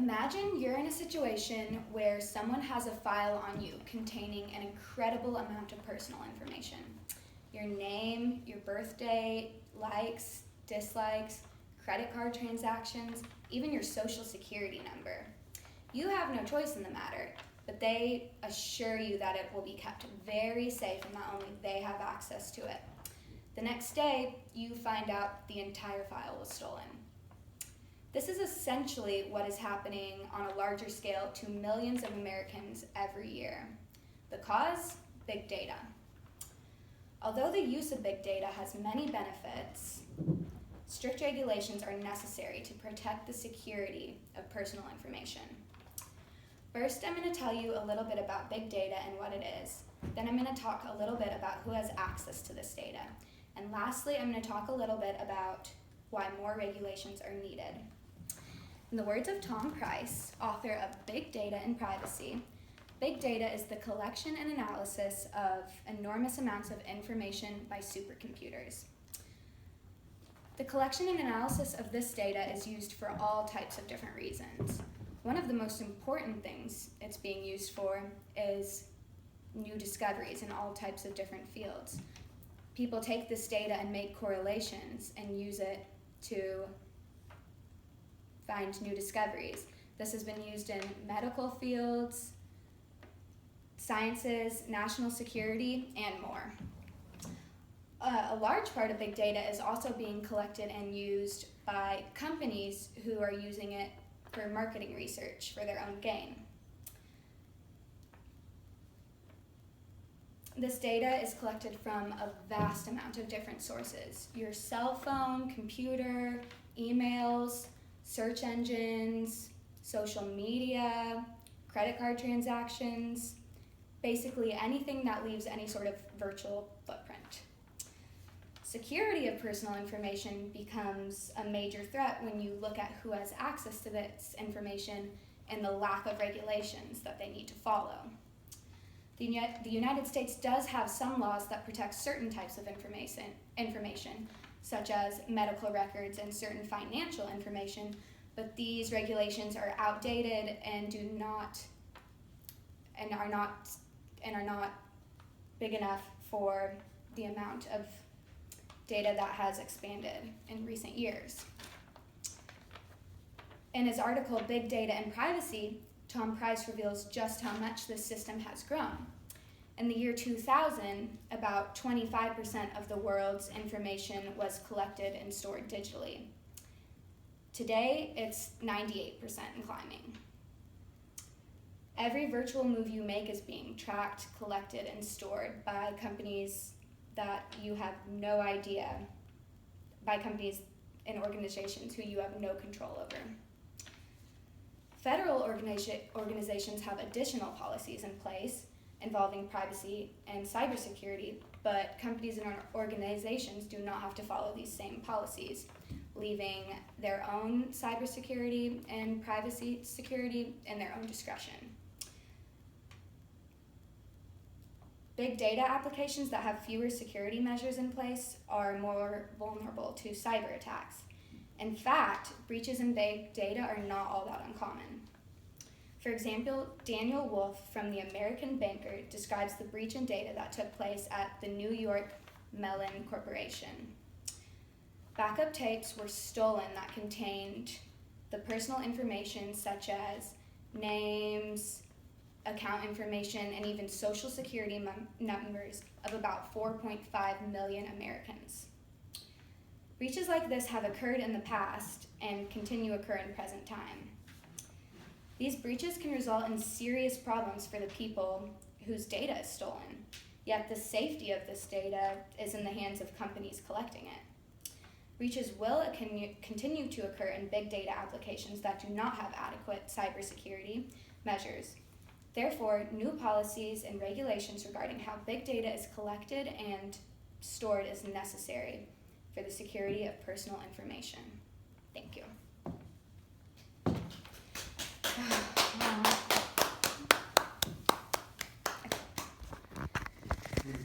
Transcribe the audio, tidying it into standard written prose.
Imagine you're in a situation where someone has a file on you containing an incredible amount of personal information. Your name, your birthday, likes, dislikes, credit card transactions, even your social security number. You have no choice in the matter, but they assure you that it will be kept very safe and that only they have access to it. The next day, you find out the entire file was stolen. This is essentially what is happening on a larger scale to millions of Americans every year. The cause? Big data. Although the use of big data has many benefits, strict regulations are necessary to protect the security of personal information. First, I'm going to tell you a little bit about big data and what it is. Then I'm going to talk a little bit about who has access to this data. And lastly, I'm going to talk a little bit about why more regulations are needed. In the words of Tom Price, author of Big Data and Privacy, big data is the collection and analysis of enormous amounts of information by supercomputers. The collection and analysis of this data is used for all types of different reasons. One of the most important things it's being used for is new discoveries in all types of different fields. People take this data and make correlations and use it to find new discoveries. This has been used in medical fields, sciences, national security, and more. A large part of big data is also being collected and used by companies who are using it for marketing research for their own gain. This data is collected from a vast amount of different sources. Your cell phone, computer, emails, search engines, social media, credit card transactions, basically anything that leaves any sort of virtual footprint. Security of personal information becomes a major threat when you look at who has access to this information and the lack of regulations that they need to follow. The United States does have some laws that protect certain types of information, such as medical records and certain financial information, but these regulations are outdated and are not big enough for the amount of data that has expanded in recent years. In his article, Big Data and Privacy, Tom Price reveals just how much this system has grown. In the year 2000, about 25% of the world's information was collected and stored digitally. Today, it's 98% and climbing. Every virtual move you make is being tracked, collected, and stored by companies that you have no idea, by companies and organizations who you have no control over. Federal organizations have additional policies in place involving privacy and cybersecurity, but companies and organizations do not have to follow these same policies, leaving their own cybersecurity and privacy security in their own discretion. Big data applications that have fewer security measures in place are more vulnerable to cyber attacks. In fact, breaches in big data are not all that uncommon. For example, Daniel Wolf from the American Banker describes the breach in data that took place at the New York Mellon Corporation. Backup tapes were stolen that contained the personal information such as names, account information, and even social security numbers of about 4.5 million Americans. Breaches like this have occurred in the past and continue to occur in present time. These breaches can result in serious problems for the people whose data is stolen, yet the safety of this data is in the hands of companies collecting it. Breaches will continue to occur in big data applications that do not have adequate cybersecurity measures. Therefore, new policies and regulations regarding how big data is collected and stored is necessary for the security of personal information. Thank you.